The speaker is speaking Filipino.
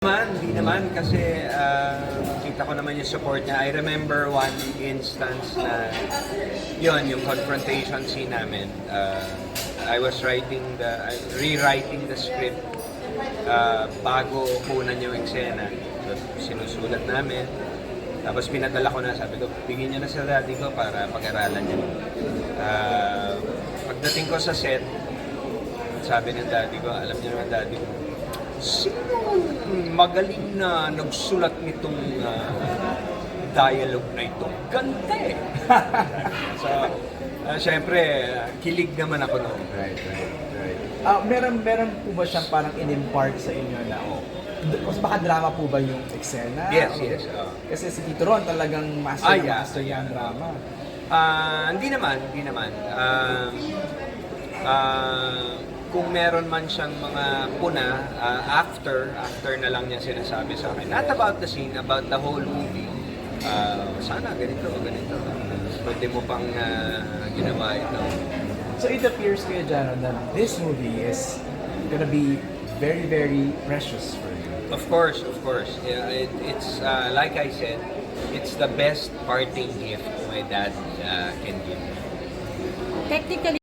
Hindi naman kasi kita ko naman yung support niya. I remember one instance na yung confrontation scene namin. I was rewriting the script bago kunan yung eksena. So, sinusulat namin. Tapos pinadala ko na, sabi ko, bigyan niyo na sa daddy ko para pag-aralan niya. Pagdating ko sa set, sabi ng daddy ko, alam niyo naman daddy ko, sino magaling na nagsulat nitong dialogue na ito? Ganda eh! So, syempre, kilig naman ako noon. Right. Meron po ba siyang parang in-impart sa inyo na, mas baka drama po ba yung eksena? Yes. Kasi si Tito Ron talagang master yung drama. Hindi naman. Kung meron man siyang mga puna, after na lang niya sinasabi sa akin. Not about the scene, about the whole movie. Sana ganito. Pwede mo pang ginawa ito. So it appears Kuya Jano that this movie is gonna be very, very precious for you. Of course. Yeah, it's like I said, it's the best parting gift my dad can give. Technically,